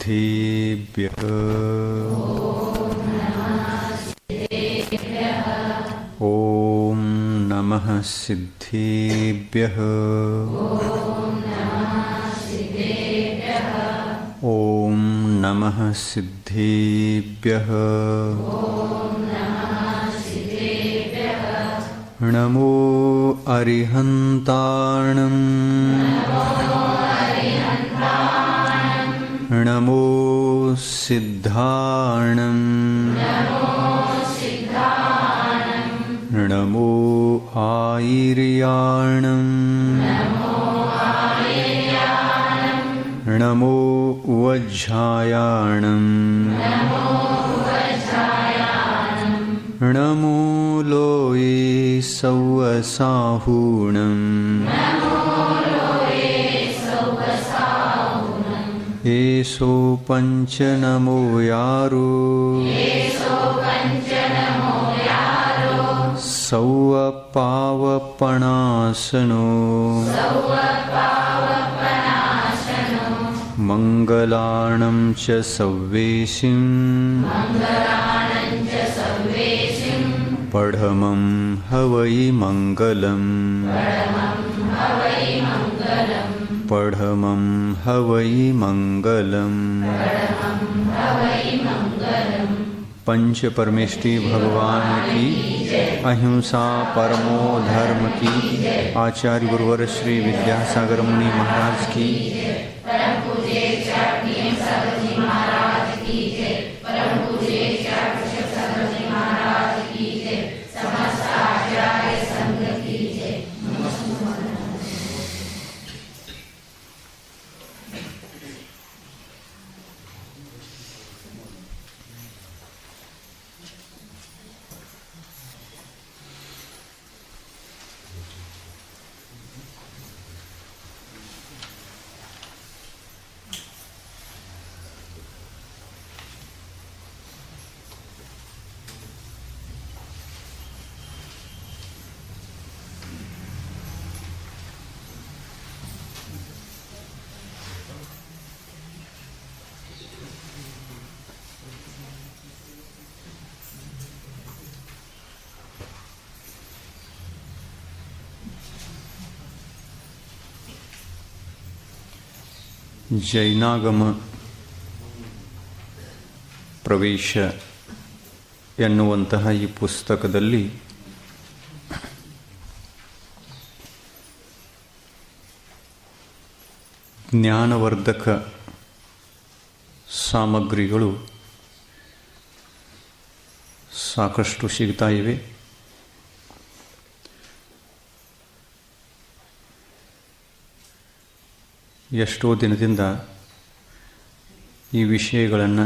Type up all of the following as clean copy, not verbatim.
ಸಿದ್ಧೇಭ್ಯಃ ಓಂ ನಮಃ ಸಿದ್ಧೇಭ್ಯಃ ಓಂ ನಮಃ ಸಿದ್ಧೇಭ್ಯಃ ನಮೋ ಅರಿಹಂತಾಣಂ ನಮೋ ಸಿದ್ಧಾಣಂ ನಮೋ ಆಯಿರ್ಯಾಣಂ ನಮೋ ವಜ್ಜಾಯಾಣಂ ನಮೋ ಲೋಯೇ ಸವ್ವಸಾಹೂಣಂ ಏಸೋ ಪಂಚ ನಮೋ ಯಾರೋ ಸೌವ ಪಾವಪಣಾಸನೋ ಮಂಗಲಾಣಂ ಚ ಸವ್ವೇಸಿಂ ಪಢಮಂ ಹವೈ ಮಂಗಲಂ ಪಢಮಂ ಹವೈ ಮಂಗಲಂ पंच परमेष्टि भगवान की अहिंसा परमो धर्म की आचार्य गुरुवर श्री विद्यासागर मुनि महाराज की ಜೈನಾಗಮ ಪ್ರವೇಶ ಎನ್ನುವಂತಹ ಈ ಪುಸ್ತಕದಲ್ಲಿ ಜ್ಞಾನವರ್ಧಕ ಸಾಮಗ್ರಿಗಳು ಸಾಕಷ್ಟು ಸಿಗ್ತಾ ಇವೆ. ಎಷ್ಟೋ ದಿನದಿಂದ ಈ ವಿಷಯಗಳನ್ನು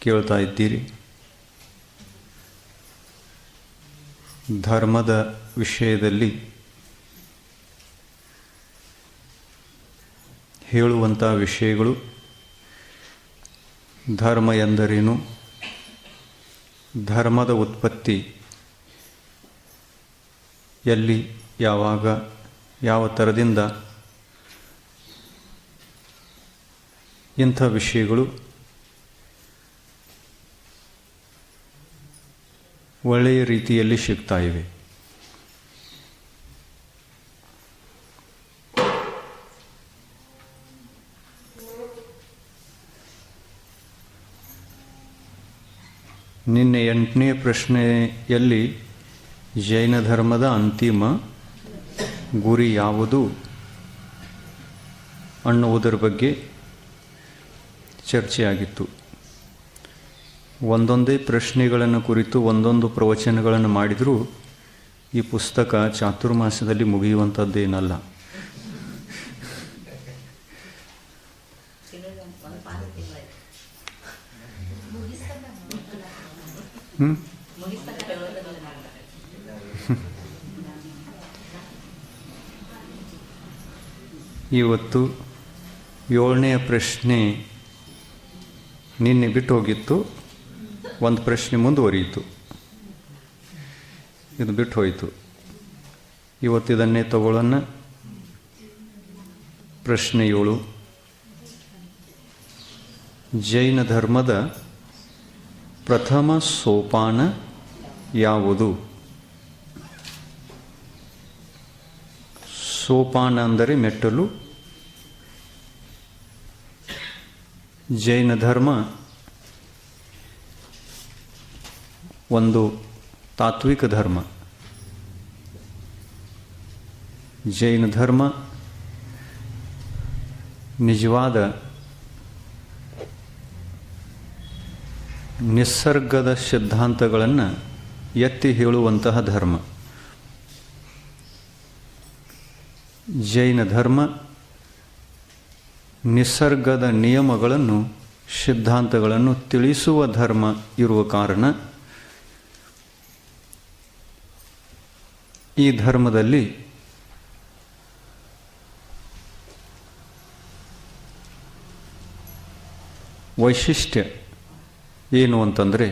ಕೇಳ್ತಾ ಇದ್ದೀರಿ. ಧರ್ಮದ ವಿಷಯದಲ್ಲಿ ಹೇಳುವಂಥ ವಿಷಯಗಳು, ಧರ್ಮ ಎಂದರೇನು, ಧರ್ಮದ ಉತ್ಪತ್ತಿ ಎಲ್ಲಿ, ಯಾವಾಗ, ಯಾವ ಥರದಿಂದ, ಇಂಥ ವಿಷಯಗಳು ಒಳ್ಳೆಯ ರೀತಿಯಲ್ಲಿ ಸಿಗ್ತಾ ಇವೆ. ನಿನ್ನೆ 8ನೇ ಪ್ರಶ್ನೆಯಲ್ಲಿ ಜೈನ ಧರ್ಮದ ಅಂತಿಮ ಗುರಿ ಯಾವುದು ಅನ್ನುವುದರ ಬಗ್ಗೆ ಚರ್ಚೆಯಾಗಿತ್ತು. ಒಂದೊಂದೇ ಪ್ರಶ್ನೆಗಳನ್ನು ಕುರಿತು ಒಂದೊಂದು ಪ್ರವಚನಗಳನ್ನು ಮಾಡಿದರೂ ಈ ಪುಸ್ತಕ ಚಾತುರ್ಮಾಸದಲ್ಲಿ ಮುಗಿಯುವಂಥದ್ದೇನಲ್ಲ. ಇವತ್ತು 7ನೇ ಪ್ರಶ್ನೆ ನಿನ್ನೆ ಬಿಟ್ಟು ಹೋಗಿತ್ತು, ಒಂದು ಪ್ರಶ್ನೆ ಮುಂದುವರಿಯಿತು, ಇದು ಬಿಟ್ಟು ಹೋಯಿತು. ಇವತ್ತಿದನ್ನೇ ತಗೊಳ್ಳೋಣ. ಪ್ರಶ್ನೆ 7. ಜೈನ ಧರ್ಮದ ಪ್ರಥಮ ಸೋಪಾನ ಯಾವುದು? ಸೋಪಾನ ಅಂದರೆ ಮೆಟ್ಟಲು. ಜೈನ ಧರ್ಮ ಒಂದು ತಾತ್ವಿಕ ಧರ್ಮ. ಜೈನ ಧರ್ಮ ನಿಜವಾದ ನಿಸರ್ಗದ ಸಿದ್ಧಾಂತಗಳನ್ನು ಎತ್ತಿ ಹೇಳುವಂತಹ ಧರ್ಮ. ಜೈನ ಧರ್ಮ ನಿಸರ್ಗದ ನಿಯಮಗಳನ್ನು, ಸಿದ್ಧಾಂತಗಳನ್ನು ತಿಳಿಸುವ ಧರ್ಮ ಇರುವ ಕಾರಣ ಈ ಧರ್ಮದಲ್ಲಿ ವೈಶಿಷ್ಟ್ಯ ಏನು ಅಂತಂದರೆ,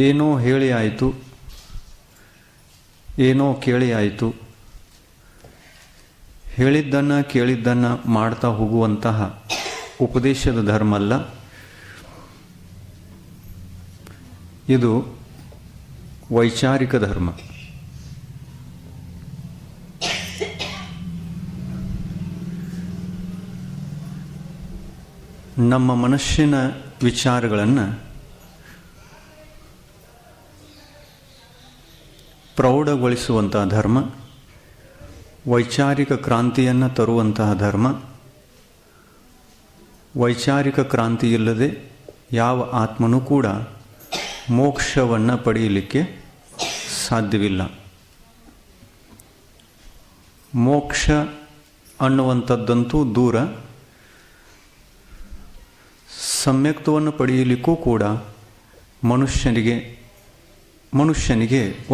ಏನೋ ಹೇಳಿ ಆಯಿತು, ಏನೋ ಕೇಳಿ ಆಯಿತು, ಹೇಳಿದ್ದನ್ನು ಕೇಳಿದ್ದನ್ನು ಮಾಡ್ತಾ ಹೋಗುವಂತಹ ಉಪದೇಶದ ಧರ್ಮ ಅಲ್ಲ ಇದು. ವೈಚಾರಿಕ ಧರ್ಮ. ನಮ್ಮ ಮನಸ್ಸಿನ ವಿಚಾರಗಳನ್ನು ಪ್ರೌಢಗೊಳಿಸುವಂತಹ ಧರ್ಮ, ವೈಚಾರಿಕ ಕ್ರಾಂತಿಯನ್ನು ತರುವಂತಹ ಧರ್ಮ. ವೈಚಾರಿಕ ಕ್ರಾಂತಿ ಇಲ್ಲದೆ ಯಾವ ಆತ್ಮನೂ ಕೂಡ ಮೋಕ್ಷವನ್ನು ಪಡೆಯಲಿಕ್ಕೆ ಸಾಧ್ಯವಿಲ್ಲ. ಮೋಕ್ಷ ಅನ್ನುವಂಥದ್ದಂತೂ ದೂರ, ಸಮ್ಯಕ್ತವನ್ನು ಪಡೆಯಲಿಕ್ಕೂ ಕೂಡ ಮನುಷ್ಯನಿಗೆ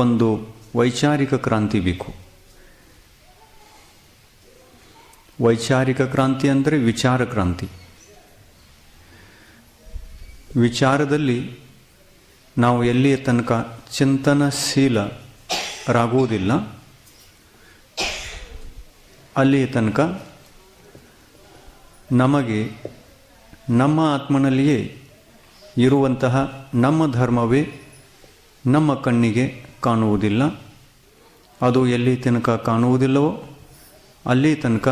ಒಂದು ವೈಚಾರಿಕ ಕ್ರಾಂತಿ ಬೇಕು. ವೈಚಾರಿಕ ಕ್ರಾಂತಿ ಅಂದರೆ ವಿಚಾರ ಕ್ರಾಂತಿ. ವಿಚಾರದಲ್ಲಿ ನಾವು ಎಲ್ಲಿಯ ತನಕ ಚಿಂತನಶೀಲರಾಗುವುದಿಲ್ಲ ಅಲ್ಲಿಯ ತನಕ ನಮಗೆ ನಮ್ಮ ಆತ್ಮನಲ್ಲಿಯೇ ಇರುವಂತಹ ನಮ್ಮ ಧರ್ಮವೇ ನಮ್ಮ ಕಣ್ಣಿಗೆ ಕಾಣುವುದಿಲ್ಲ. ಅದು ಎಲ್ಲಿ ತನಕ ಕಾಣುವುದಿಲ್ಲವೋ ಅಲ್ಲಿ ತನಕ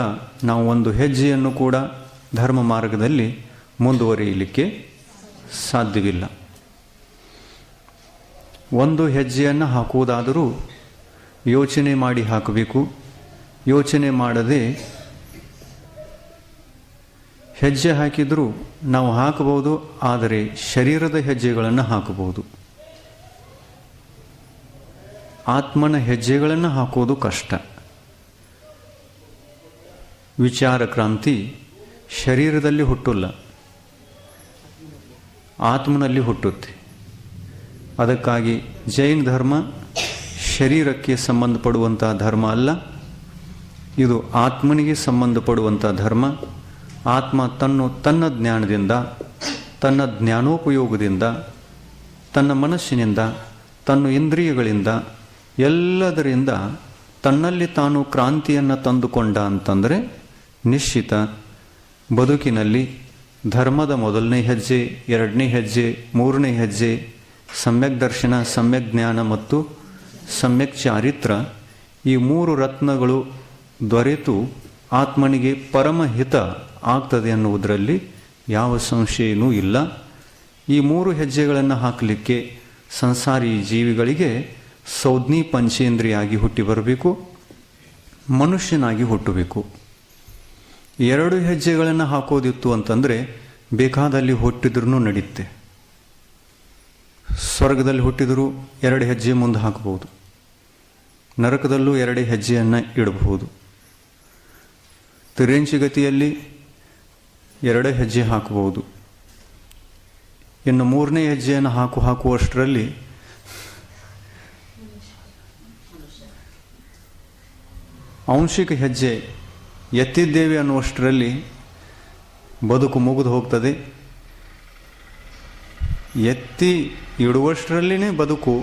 ನಾವು ಒಂದು ಹೆಜ್ಜೆಯನ್ನು ಕೂಡ ಧರ್ಮ ಮಾರ್ಗದಲ್ಲಿ ಮುಂದುವರಿಯಲಿಕ್ಕೆ ಸಾಧ್ಯವಿಲ್ಲ. ಒಂದು ಹೆಜ್ಜೆಯನ್ನು ಹಾಕುವುದಾದರೂ ಯೋಚನೆ ಮಾಡಿ ಹಾಕಬೇಕು. ಯೋಚನೆ ಮಾಡದೆ ಹೆಜ್ಜೆ ಹಾಕಿದರೂ ನಾವು ಹಾಕಬಹುದು, ಆದರೆ ಶರೀರದ ಹೆಜ್ಜೆಗಳನ್ನು ಹಾಕಬಹುದು. ಆತ್ಮನ ಹೆಜ್ಜೆಗಳನ್ನು ಹಾಕುವುದು ಕಷ್ಟ. ವಿಚಾರ ಕ್ರಾಂತಿ ಶರೀರದಲ್ಲಿ ಹುಟ್ಟಲ್ಲ, ಆತ್ಮನಲ್ಲಿ ಹುಟ್ಟುತ್ತೆ. ಅದಕ್ಕಾಗಿ ಜೈನ ಧರ್ಮ ಶರೀರಕ್ಕೆ ಸಂಬಂಧಪಡುವಂತಹ ಧರ್ಮ ಅಲ್ಲ, ಇದು ಆತ್ಮನಿಗೆ ಸಂಬಂಧಪಡುವಂಥ ಧರ್ಮ. ಆತ್ಮ ತನ್ನ ಜ್ಞಾನದಿಂದ, ತನ್ನ ಜ್ಞಾನೋಪಯೋಗದಿಂದ, ತನ್ನ ಮನಸ್ಸಿನಿಂದ, ತನ್ನ ಇಂದ್ರಿಯಗಳಿಂದ, ಎಲ್ಲದರಿಂದ ತನ್ನಲ್ಲಿ ತಾನು ಕ್ರಾಂತಿಯನ್ನು ತಂದುಕೊಂಡ ಅಂತಂದರೆ ನಿಶ್ಚಿತ ಬದುಕಿನಲ್ಲಿ ಧರ್ಮದ ಮೊದಲನೇ ಹೆಜ್ಜೆ, ಎರಡನೇ ಹೆಜ್ಜೆ, ಮೂರನೇ ಹೆಜ್ಜೆ ಸಮ್ಯಕ್ ದರ್ಶನ, ಸಮ್ಯಕ್ ಜ್ಞಾನ ಮತ್ತು ಸಮ್ಯಕ್ ಚಾರಿತ್ರ, ಈ ಮೂರು ರತ್ನಗಳು ದೊರೆತು ಆತ್ಮನಿಗೆ ಪರಮಹಿತ ಆಗ್ತದೆ ಅನ್ನುವುದರಲ್ಲಿ ಯಾವ ಸಂಶಯವೂ ಇಲ್ಲ. ಈ ಮೂರು ಹೆಜ್ಜೆಗಳನ್ನು ಹಾಕಲಿಕ್ಕೆ ಸಂಸಾರಿ ಜೀವಿಗಳಿಗೆ ಸೌಜ್ಞಿ ಪಂಚೇಂದ್ರಿಯಾಗಿ ಹುಟ್ಟಿ ಬರಬೇಕು, ಮನುಷ್ಯನಾಗಿ ಹುಟ್ಟಬೇಕು. ಎರಡು ಹೆಜ್ಜೆಗಳನ್ನು ಹಾಕೋದಿತ್ತು ಅಂತಂದರೆ ಬೇಕಾದಲ್ಲಿ ಹುಟ್ಟಿದ್ರೂ ನಡೆಯುತ್ತೆ. ಸ್ವರ್ಗದಲ್ಲಿ ಹುಟ್ಟಿದರೂ ಎರಡು ಹೆಜ್ಜೆ ಮುಂದೆ ಹಾಕಬಹುದು, ನರಕದಲ್ಲೂ ಎರಡೇ ಹೆಜ್ಜೆಯನ್ನು ಇಡಬಹುದು. ತಿರ್ಯಂಚಿಗತಿಯಲ್ಲಿ ಎರಡೇ ಹೆಜ್ಜೆ ಹಾಕಬಹುದು. ಇನ್ನು ಮೂರನೇ ಹೆಜ್ಜೆಯನ್ನು ಹಾಕುವಷ್ಟರಲ್ಲಿ ಆಂಶಿಕ ಹೆಜ್ಜೆ ಎತ್ತಿದ್ದೇವೆ ಅನ್ನುವಷ್ಟರಲ್ಲಿ ಬದುಕು ಮುಗಿದು ಹೋಗ್ತದೆ. ಎತ್ತಿ ಇಡುವಷ್ಟರಲ್ಲಿನೇ ಬದುಕು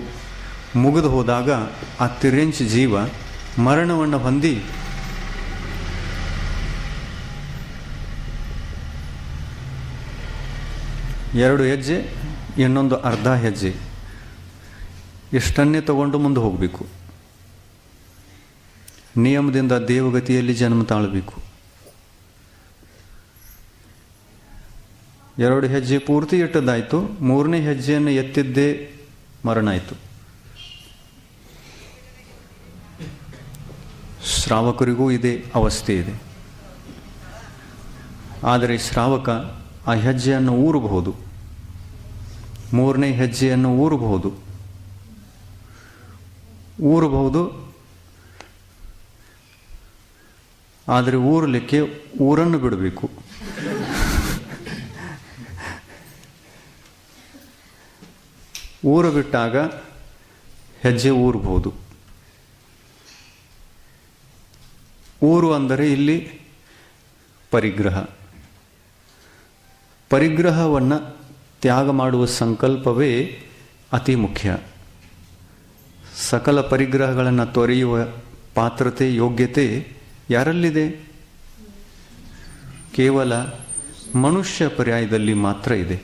ಮುಗಿದು ಹೋದಾಗ ಆ ತಿರ್ಯಂಚ್ ಜೀವ ಮರಣವನ್ನು ಹೊಂದಿ 2 ಹೆಜ್ಜೆ, ಇನ್ನೊಂದು ಅರ್ಧ ಹೆಜ್ಜೆ, ಇಷ್ಟನ್ನೇ ತಗೊಂಡು ಮುಂದೆ ಹೋಗಬೇಕು. ನಿಯಮದಿಂದ ದೇವಗತಿಯಲ್ಲಿ ಜನ್ಮ ತಾಳಬೇಕು. 2 ಹೆಜ್ಜೆ ಪೂರ್ತಿ ಇಟ್ಟದ್ದಾಯಿತು, 3ನೇ ಹೆಜ್ಜೆಯನ್ನು ಎತ್ತಿದ್ದೇ ಮರಣ ಆಯಿತು. ಶ್ರಾವಕರಿಗೂ ಇದೇ ಅವಸ್ಥೆ ಇದೆ. ಆದರೆ ಶ್ರಾವಕ ಆ ಹೆಜ್ಜೆಯನ್ನು ಊರಬಹುದು, 3ನೇ ಹೆಜ್ಜೆಯನ್ನು ಊರಬಹುದು. ಆದರೆ ಊರಲಿಕ್ಕೆ ಊರನ್ನು ಬಿಡಬೇಕು. ಊರು ಬಿಟ್ಟಾಗ ಹೆಜ್ಜೆ ಊರಬಹುದು. ಊರು ಅಂದರೆ ಇಲ್ಲಿ ಪರಿಗ್ರಹವನ್ನು ತ್ಯಾಗ ಮಾಡುವ ಸಂಕಲ್ಪವೇ ಅತಿ ಮುಖ್ಯ. ಸಕಲ ಪರಿಗ್ರಹಗಳನ್ನು ತೊರೆಯುವ ಪಾತ್ರತೆ, ಯೋಗ್ಯತೆ ಯಾರಲ್ಲಿದೆ? ಕೇವಲ ಮನುಷ್ಯ ಪರ್ಯಾಯದಲ್ಲಿ ಮಾತ್ರ ಇದೆ.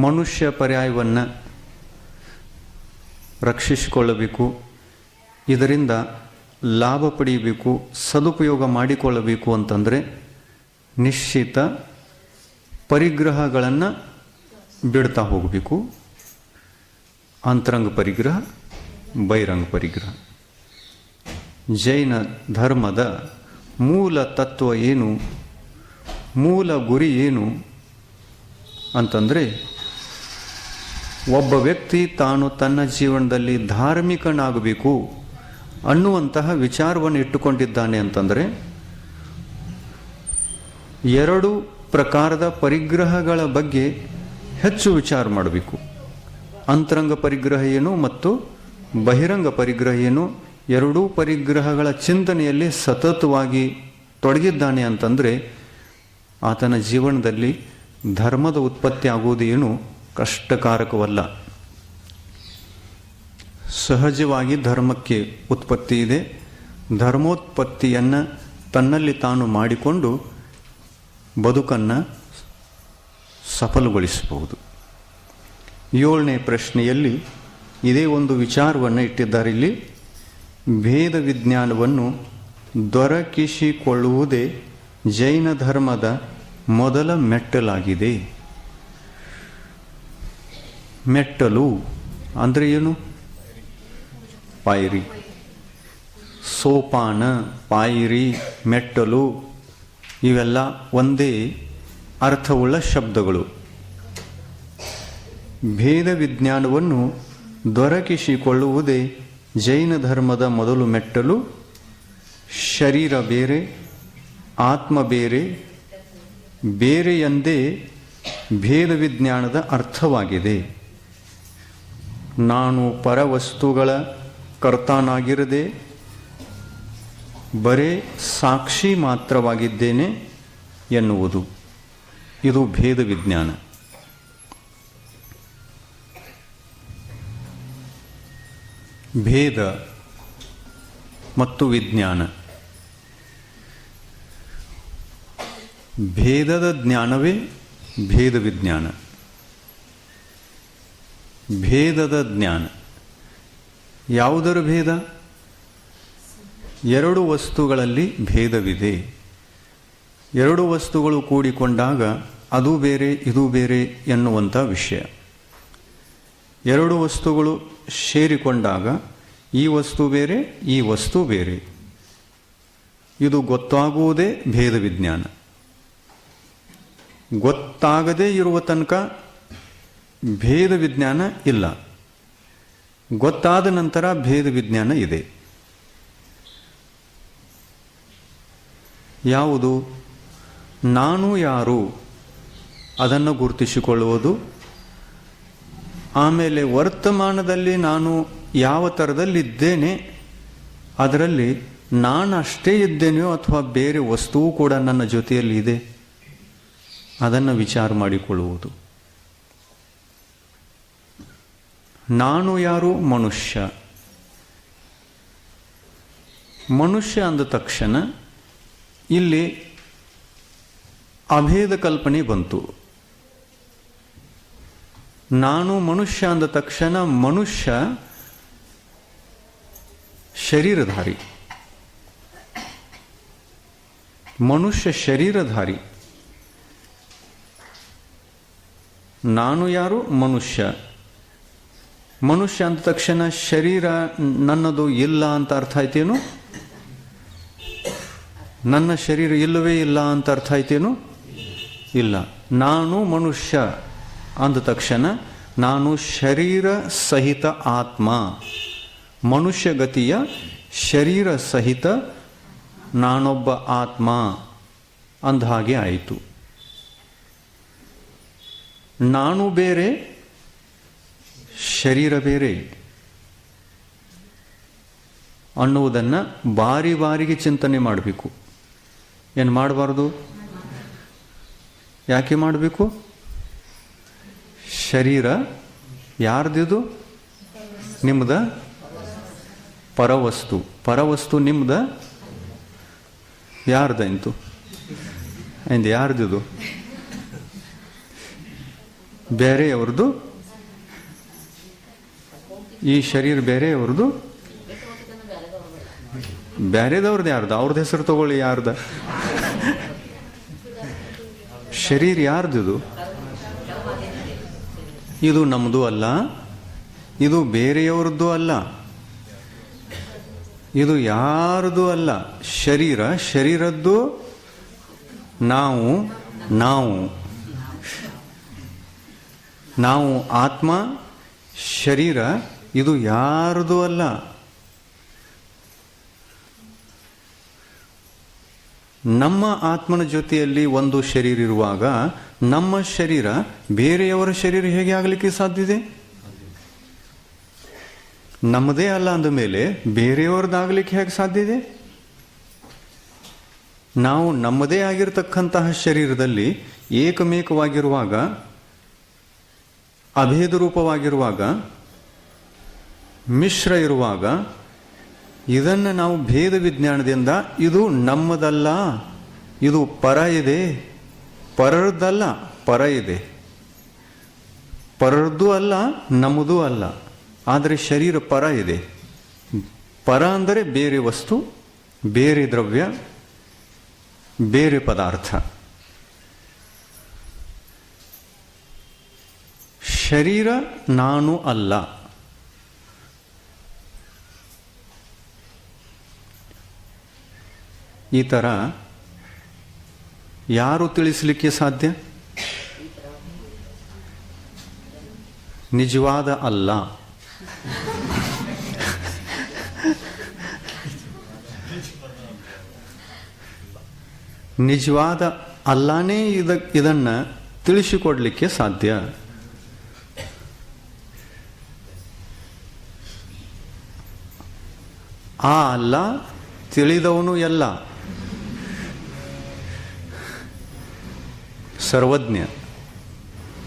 ಮನುಷ್ಯ ಪರ್ಯಾಯವನ್ನು ರಕ್ಷಿಸಿಕೊಳ್ಳಬೇಕು, ಇದರಿಂದ ಲಾಭ ಪಡೆಯಬೇಕು, ಸದುಪಯೋಗ ಮಾಡಿಕೊಳ್ಳಬೇಕು ಅಂತಂದರೆ ನಿಶ್ಚಿತ ಪರಿಗ್ರಹಗಳನ್ನು ಬಿಡ್ತಾ ಹೋಗಬೇಕು. ಅಂತರಂಗ ಪರಿಗ್ರಹ, ಬಹಿರಂಗ ಪರಿಗ್ರಹ. ಜೈನ ಧರ್ಮದ ಮೂಲ ತತ್ವ ಏನು, ಮೂಲ ಗುರಿ ಏನು ಅಂತಂದರೆ, ಒಬ್ಬ ವ್ಯಕ್ತಿ ತಾನು ತನ್ನ ಜೀವನದಲ್ಲಿ ಧಾರ್ಮಿಕನಾಗಬೇಕು ಅನ್ನುವಂತಹ ವಿಚಾರವನ್ನು ಇಟ್ಟುಕೊಂಡಿದ್ದಾನೆ ಅಂತಂದರೆ 2 ಪ್ರಕಾರದ ಪರಿಗ್ರಹಗಳ ಬಗ್ಗೆ ಹೆಚ್ಚು ವಿಚಾರ ಮಾಡಬೇಕು. ಅಂತರಂಗ ಪರಿಗ್ರಹ ಏನು ಮತ್ತು ಬಹಿರಂಗ ಪರಿಗ್ರಹ ಏನು, 2 ಪರಿಗ್ರಹಗಳ ಚಿಂತನೆಯಲ್ಲಿ ಸತತವಾಗಿ ತೊಡಗಿದ್ದಾನೆ ಅಂತಂದರೆ ಆತನ ಜೀವನದಲ್ಲಿ ಧರ್ಮದ ಉತ್ಪತ್ತಿ ಆಗುವುದು ಏನು ಕಷ್ಟಕಾರಕವಲ್ಲ. ಸಹಜವಾಗಿ ಧರ್ಮಕ್ಕೆ ಉತ್ಪತ್ತಿ ಇದೆ. ಧರ್ಮೋತ್ಪತ್ತಿಯನ್ನು ತನ್ನಲ್ಲಿ ತಾನು ಮಾಡಿಕೊಂಡು ಬದುಕನ್ನು ಸಫಲಗೊಳಿಸಬಹುದು. 7ನೇ ಪ್ರಶ್ನೆಯಲ್ಲಿ ಇದೇ ಒಂದು ವಿಚಾರವನ್ನು ಇಟ್ಟಿದ್ದಾರೆ. ಇಲ್ಲಿ ಭೇದ ವಿಜ್ಞಾನವನ್ನು ದೊರಕಿಸಿಕೊಳ್ಳುವುದೇ ಜೈನ ಧರ್ಮದ ಮೊದಲ ಮೆಟ್ಟಲಾಗಿದೆ. ಮೆಟ್ಟಲು ಅಂದರೆ ಏನು? ಪಾಯಿರಿ. ಸೋಪಾನ, ಪಾಯಿರಿ, ಮೆಟ್ಟಲು ಇವೆಲ್ಲ ಒಂದೇ ಅರ್ಥವುಳ್ಳ ಶಬ್ದಗಳು. ಭೇದ ವಿಜ್ಞಾನವನ್ನು ದೊರಕಿಸಿಕೊಳ್ಳುವುದೇ ಜೈನ ಧರ್ಮದ ಮೊದಲು ಮೆಟ್ಟಲು. ಶರೀರ ಬೇರೆ, ಆತ್ಮ ಬೇರೆ, ಬೇರೆಯೆಂದೇ ಭೇದ ವಿಜ್ಞಾನದ ಅರ್ಥವಾಗಿದೆ. ನಾನು ಪರವಸ್ತುಗಳ ಕರ್ತಾನಾಗಿರದೆ ಬರೇ ಸಾಕ್ಷಿ ಮಾತ್ರವಾಗಿದ್ದೇನೆ ಎನ್ನುವುದು, ಇದು ಭೇದ ವಿಜ್ಞಾನ. ಭೇದ ಮತ್ತು ವಿಜ್ಞಾನ. ಭೇದದ ಜ್ಞಾನವೇ ಭೇದ ವಿಜ್ಞಾನ. ಭೇದದ ಜ್ಞಾನ ಯಾವುದರ ಭೇದ? 2 ವಸ್ತುಗಳಲ್ಲಿ ಭೇದವಿದೆ. 2 ವಸ್ತುಗಳು ಕೂಡಿಕೊಂಡಾಗ ಅದು ಬೇರೆ ಇದು ಬೇರೆ ಎನ್ನುವಂಥ ವಿಷಯ. 2 ವಸ್ತುಗಳು ಸೇರಿಕೊಂಡಾಗ ಈ ವಸ್ತು ಬೇರೆ ಈ ವಸ್ತು ಬೇರೆ, ಇದು ಗೊತ್ತಾಗುವುದೇ ಭೇದ ವಿಜ್ಞಾನ. ಗೊತ್ತಾಗದೇ ಇರುವ ತನಕ ಭೇದ ವಿಜ್ಞಾನ ಇಲ್ಲ. ಗೊತ್ತಾದ ನಂತರ ಭೇದ ವಿಜ್ಞಾನ ಇದೆ. ಯಾವುದು? ನಾನು ಯಾರು ಅದನ್ನು ಗುರುತಿಸಿಕೊಳ್ಳುವುದು. ಆಮೇಲೆ ವರ್ತಮಾನದಲ್ಲಿ ನಾನು ಯಾವ ಥರದಲ್ಲಿದ್ದೇನೆ, ಅದರಲ್ಲಿ ನಾನು ಅಷ್ಟೇ ಇದ್ದೇನೆಯೋ ಅಥವಾ ಬೇರೆ ವಸ್ತುವು ಕೂಡ ನನ್ನ ಜೊತೆಯಲ್ಲಿ ಇದೆ, ಅದನ್ನು ವಿಚಾರ ಮಾಡಿಕೊಳ್ಳುವುದು. ನಾನು ಯಾರು? ಮನುಷ್ಯ. ಮನುಷ್ಯ ಅಂದ ತಕ್ಷಣ ಇಲ್ಲಿ ಅಭೇದ ಕಲ್ಪನೆ ಬಂತು. ನಾನು ಮನುಷ್ಯ ಅಂದ ತಕ್ಷಣ ಮನುಷ್ಯ ಶರೀರಧಾರಿ, ಮನುಷ್ಯ ಶರೀರಧಾರಿ. ನಾನು ಯಾರು? ಮನುಷ್ಯ. ಮನುಷ್ಯ ಅಂದ ತಕ್ಷಣ ಶರೀರ ನನ್ನದು ಇಲ್ಲ ಅಂತ ಅರ್ಥ ಆಯ್ತೇನು? ನನ್ನ ಶರೀರ ಇಲ್ಲವೇ ಇಲ್ಲ ಅಂತ ಅರ್ಥ ಆಯ್ತೇನು? ಇಲ್ಲ. ನಾನು ಮನುಷ್ಯ ಅಂದ ತಕ್ಷಣ ನಾನು ಶರೀರ ಸಹಿತ ಆತ್ಮ, ಮನುಷ್ಯ ಗತಿಯ ಶರೀರ ಸಹಿತ ನಾನೊಬ್ಬ ಆತ್ಮ ಅಂದ ಹಾಗೆ ಆಯಿತು. ನಾನು ಬೇರೆ, ಶರೀರ ಬೇರೆ ಅನ್ನುವುದನ್ನು ಬಾರಿ ಬಾರಿಗೆ ಚಿಂತನೆ ಮಾಡಬೇಕು. ಏನು ಮಾಡಬಾರ್ದು? ಯಾಕೆ ಮಾಡಬೇಕು? ಶರೀರ ಯಾರ್ದಿದು? ನಿಮ್ದ. ಪರವಸ್ತು. ಪರವಸ್ತು ನಿಮ್ದ. ಯಾರ್ದ ಇಂತು? ಇಂದು ಯಾರ್ದಿದು? ಬೇರೆಯವ್ರದ್ದು. ಈ ಶರೀರ ಬೇರೆಯವ್ರದ್ದು. ಬೇರೆದವ್ರದ್ದು ಯಾರ್ದು? ಅವ್ರದ್ದು ಹೆಸರು ತಗೊಳ್ಳಿ. ಯಾರ್ದ ಶರೀರ? ಯಾರ್ದಿದು? ಇದು ನಮ್ಮದು ಅಲ್ಲ, ಇದು ಬೇರೆಯವ್ರದ್ದು ಅಲ್ಲ, ಇದು ಯಾರದು ಅಲ್ಲ. ಶರೀರ ಶರೀರದ್ದು, ನಾವು ನಾವು ನಾವು ಆತ್ಮ, ಶರೀರ ಇದು ಯಾರದು ಅಲ್ಲ. ನಮ್ಮ ಆತ್ಮನ ಜೊತೆಯಲ್ಲಿ ಒಂದು ಶರೀರ ಇರುವಾಗ ನಮ್ಮ ಶರೀರ ಬೇರೆಯವರ ಶರೀರ ಹೇಗೆ ಆಗಲಿಕ್ಕೆ ಸಾಧ್ಯ ಇದೆ? ನಮ್ಮದೇ ಅಲ್ಲ ಅಂದ ಮೇಲೆ ಬೇರೆಯವರದಾಗಲಿಕ್ಕೆ ಹೇಗೆ ಸಾಧ್ಯ ಇದೆ? ನಾವು ನಮ್ಮದೇ ಆಗಿರತಕ್ಕಂತಹ ಶರೀರದಲ್ಲಿ ಏಕಮೇಕವಾಗಿರುವಾಗ, ಅಭೇದ ರೂಪವಾಗಿರುವಾಗ, ಮಿಶ್ರ ಇರುವಾಗ, ಇದನ್ನು ನಾವು ಭೇದ ವಿಜ್ಞಾನದಿಂದ ಇದು ನಮ್ಮದಲ್ಲ, ಇದು ಪರ ಇದೆ, ಪರರದ್ದಲ್ಲ, ಪರ ಇದೆ, ಪರರದ್ದು ಅಲ್ಲ, ನಮ್ಮದೂ ಅಲ್ಲ, ಆದರೆ ಶರೀರ ಪರ ಇದೆ. ಪರ ಅಂದರೆ ಬೇರೆ ವಸ್ತು, ಬೇರೆ ದ್ರವ್ಯ, ಬೇರೆ ಪದಾರ್ಥ. ಶರೀರ ನಾನು ಅಲ್ಲ. ಈ ಥರ ಯಾರು ತಿಳಿಸಲಿಕ್ಕೆ ಸಾಧ್ಯ? ನಿಜವಾದ ಅಲ್ಲ. ನಿಜವಾದ ಅಲ್ಲನೇ ಇದನ್ನು ತಿಳಿಸಿಕೊಡ್ಲಿಕ್ಕೆ ಸಾಧ್ಯ. ಆ ಅಲ್ಲ ತಿಳಿದವನು ಎಲ್ಲ, ಸರ್ವಜ್ಞ,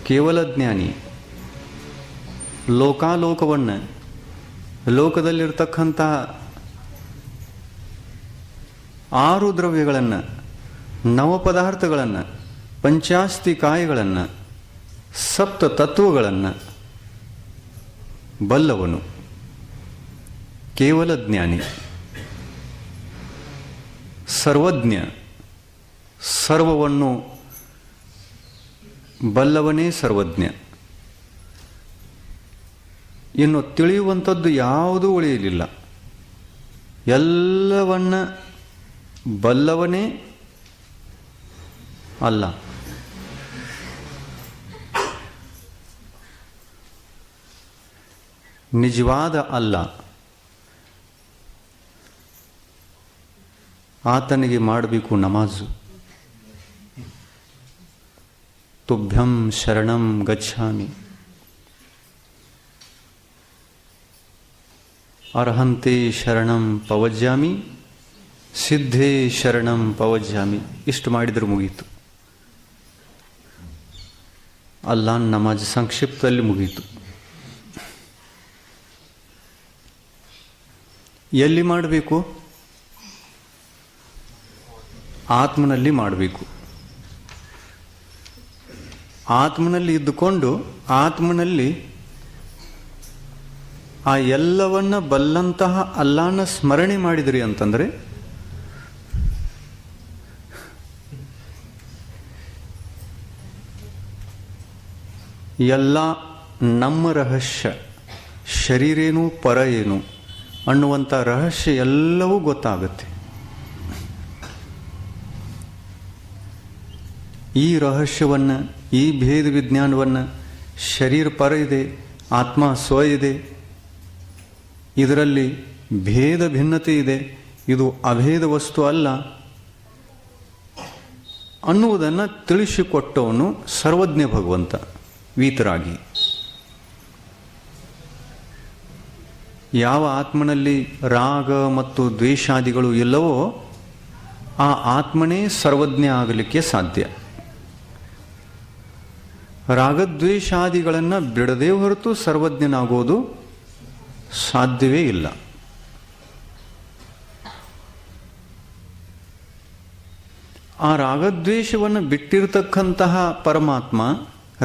ಕೇವಲ ಜ್ಞಾನಿ. ಲೋಕಾಲೋಕವನ್ನು, ಲೋಕದಲ್ಲಿರ್ತಕ್ಕಂಥ 6 ದ್ರವ್ಯಗಳನ್ನು, ನವಪದಾರ್ಥಗಳನ್ನು, ಪಂಚಾಸ್ತಿ ಕಾಯಗಳನ್ನು, ಸಪ್ತ ತತ್ವಗಳನ್ನು ಬಲ್ಲವನು ಕೇವಲ ಜ್ಞಾನಿ. ಸರ್ವಜ್ಞ, ಸರ್ವವನ್ನು ಬಲ್ಲವನೇ ಸರ್ವಜ್ಞ. ಇನ್ನು ತಿಳಿಯುವಂಥದ್ದು ಯಾವುದೂ ಉಳಿಯಲಿಲ್ಲ. ಎಲ್ಲವನ್ನ ಬಲ್ಲವನೇ ಅಲ್ಲ. ನಿಜವಾದ ಅಲ್ಲ. ಆತನಿಗೆ ಮಾಡಬೇಕು ನಮಾಜು. ತುಭ್ಯಂ ಶರಣಂ ಗಚ್ಛಾಮಿ, ಅರ್ಹಂತೆ ಶರಣಂ ಪವಜ್ಜಾಮಿ, ಸಿದ್ಧೇ ಶರಣಂ ಪವಜ್ಜಾಮಿ. ಇಷ್ಟು ಮಾಡಿದರೆ ಮುಗೀತು. ಅಲ್ಲಾಹ್ ನಮಾಜ್ ಸಂಕ್ಷಿಪ್ತದಲ್ಲಿ ಮುಗೀತು. ಎಲ್ಲಿ ಮಾಡಬೇಕು? ಆತ್ಮನಲ್ಲಿ ಮಾಡಬೇಕು. ಆತ್ಮನಲ್ಲಿ ಇದ್ದುಕೊಂಡು ಆತ್ಮನಲ್ಲಿ ಆ ಎಲ್ಲವನ್ನ ಬಲ್ಲಂತಹ ಅಲ್ಲಾನ ಸ್ಮರಣೆ ಮಾಡಿದ್ರಿ ಅಂತಂದರೆ ಎಲ್ಲ ನಮ್ಮ ರಹಸ್ಯ, ಶರೀರೇನು ಪರ ಏನು ಅನ್ನುವಂಥ ರಹಸ್ಯ ಎಲ್ಲವೂ ಗೊತ್ತಾಗುತ್ತೆ. ಈ ರಹಸ್ಯವನ್ನು, ಈ ಭೇದ ವಿಜ್ಞಾನವನ್ನು, ಶರೀರ ಪರ ಇದೆ, ಆತ್ಮ ಸ್ವ ಇದೆ, ಇದರಲ್ಲಿ ಭೇದ ಭಿನ್ನತೆ ಇದೆ, ಇದು ಅಭೇದ ವಸ್ತು ಅಲ್ಲ ಅನ್ನುವುದನ್ನು ತಿಳಿಸಿಕೊಟ್ಟವನು ಸರ್ವಜ್ಞ ಭಗವಂತ ವೀತರಾಗಿ. ಯಾವ ಆತ್ಮನಲ್ಲಿ ರಾಗ ಮತ್ತು ದ್ವೇಷಾದಿಗಳು ಇಲ್ಲವೋ ಆ ಆತ್ಮನೇ ಸರ್ವಜ್ಞ ಆಗಲಿಕ್ಕೆ ಸಾಧ್ಯ. ರಾಗದ್ವೇಷಾದಿಗಳನ್ನು ಬಿಡದೇ ಹೊರತು ಸರ್ವಜ್ಞನಾಗೋದು ಸಾಧ್ಯವೇ ಇಲ್ಲ. ಆ ರಾಗದ್ವೇಷವನ್ನು ಬಿಟ್ಟಿರತಕ್ಕಂತಹ ಪರಮಾತ್ಮ,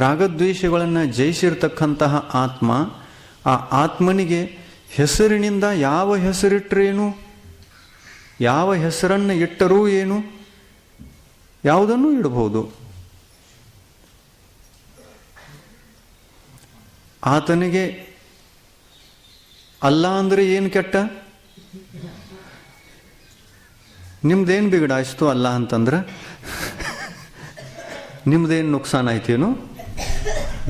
ರಾಗದ್ವೇಷಗಳನ್ನು ಜಯಿಸಿರ್ತಕ್ಕಂತಹ ಆತ್ಮ, ಆ ಆತ್ಮನಿಗೆ ಹೆಸರಿನಿಂದ ಯಾವ ಹೆಸರಿಟ್ಟರೇನು, ಯಾವ ಹೆಸರನ್ನು ಇಟ್ಟರೂ ಏನು, ಯಾವುದನ್ನು ಇಡಬಹುದು. ಆತನಿಗೆ ಅಲ್ಲ ಅಂದರೆ ಏನು ಕೆಟ್ಟ? ನಿಮ್ದೇನು ಬಿಗಡಾಯಿಸ್ತು ಅಲ್ಲ ಅಂತಂದ್ರೆ? ನಿಮ್ದೇನು ನುಕ್ಸಾನ್ ಆಯ್ತೇನು?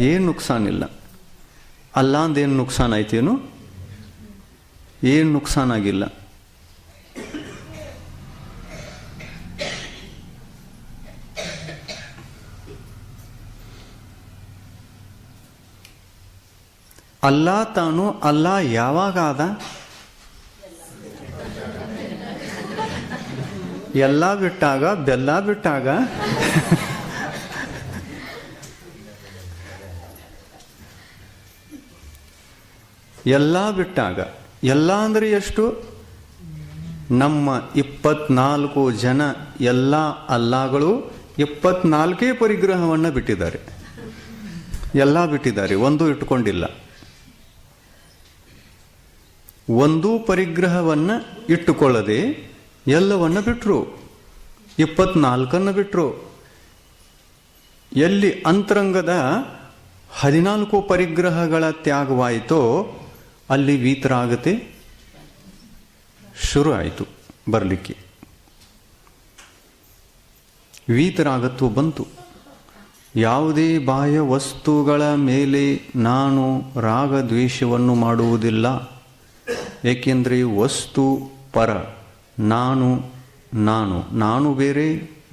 ಏನು ನುಕ್ಸಾನಿಲ್ಲ. ಅಲ್ಲ ಅಂದೇನು ನುಕ್ಸಾನ್ ಆಯ್ತೇನು? ಏನು ನುಕ್ಸಾನ್ ಆಗಿಲ್ಲ. ಅಲ್ಲ ತಾನು ಅಲ್ಲ ಯಾವಾಗ ಆದ? ಎಲ್ಲ ಬಿಟ್ಟಾಗ, ಬೆಲ್ಲ ಬಿಟ್ಟಾಗ. ಎಲ್ಲ ಬಿಟ್ಟಾಗ. ಎಲ್ಲ ಅಂದರೆ ಎಷ್ಟು? ನಮ್ಮ 24 ಜನ ಎಲ್ಲ ಅಲ್ಲಾಗಳು 24 ಪರಿಗ್ರಹವನ್ನು ಬಿಟ್ಟಿದ್ದಾರೆ. ಎಲ್ಲ ಬಿಟ್ಟಿದ್ದಾರೆ, ಒಂದೂ ಇಟ್ಟುಕೊಂಡಿಲ್ಲ. ಒಂದೂ ಪರಿಗ್ರಹವನ್ನು ಇಟ್ಟುಕೊಳ್ಳದೆ ಎಲ್ಲವನ್ನು ಬಿಟ್ಟರು, 24 ಬಿಟ್ಟರು. ಎಲ್ಲಿ ಅಂತರಂಗದ 14 ಪರಿಗ್ರಹಗಳ ತ್ಯಾಗವಾಯಿತೋ ಅಲ್ಲಿ ವೀತರಾಗತೆ ಶುರು ಆಯಿತು ಬರಲಿಕ್ಕೆ. ವೀತರಾಗತ್ವ ಬಂತು. ಯಾವುದೇ ಬಾಹ್ಯ ವಸ್ತುಗಳ ಮೇಲೆ ನಾನು ರಾಗದ್ವೇಷವನ್ನು ಮಾಡುವುದಿಲ್ಲ. ಏಕೆಂದರೆ ವಸ್ತು ಪರ, ನಾನು ನಾನು ನಾನು ಬೇರೆ,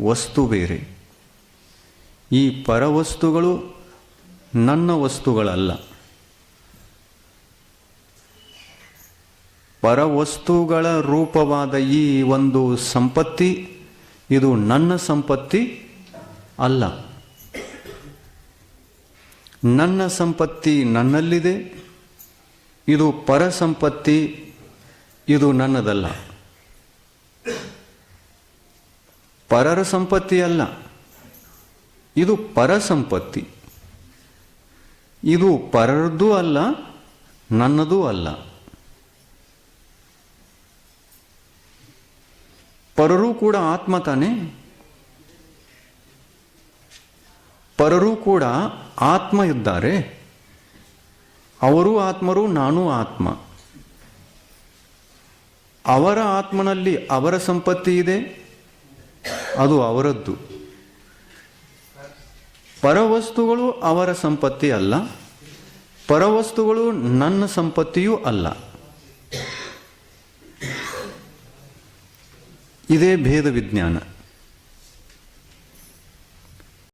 ವಸ್ತು ಬೇರೆ. ಈ ಪರವಸ್ತುಗಳು ನನ್ನ ವಸ್ತುಗಳಲ್ಲ. ಪರವಸ್ತುಗಳ ರೂಪವಾದ ಈ ಒಂದು ಸಂಪತ್ತಿ ಇದು ನನ್ನ ಸಂಪತ್ತಿ ಅಲ್ಲ. ನನ್ನ ಸಂಪತ್ತಿ ನನ್ನಲ್ಲಿದೆ, ಇದು ಪರ ಸಂಪತ್ತಿ, ಇದು ನನ್ನದಲ್ಲ. ಪರರ ಸಂಪತ್ತಿ ಅಲ್ಲ, ಇದು ಪರ ಸಂಪತ್ತಿ. ಇದು ಪರರದ್ದೂ ಅಲ್ಲ, ನನ್ನದೂ ಅಲ್ಲ. ಪರರೂ ಕೂಡ ಆತ್ಮ ತಾನೇ. ಪರರೂ ಕೂಡ ಆತ್ಮ ಇದ್ದಾರೆ. ಅವರೂ ಆತ್ಮರು, ನಾನೂ ಆತ್ಮ. ಅವರ ಆತ್ಮನಲ್ಲಿ ಅವರ ಸಂಪತ್ತಿ ಇದೆ, ಅದು ಅವರದ್ದು. ಪರವಸ್ತುಗಳು ಅವರ ಸಂಪತ್ತಿ ಅಲ್ಲ, ಪರವಸ್ತುಗಳು ನನ್ನ ಸಂಪತ್ತಿಯೂ ಅಲ್ಲ. ಇದೇ ಭೇದ ವಿಜ್ಞಾನ.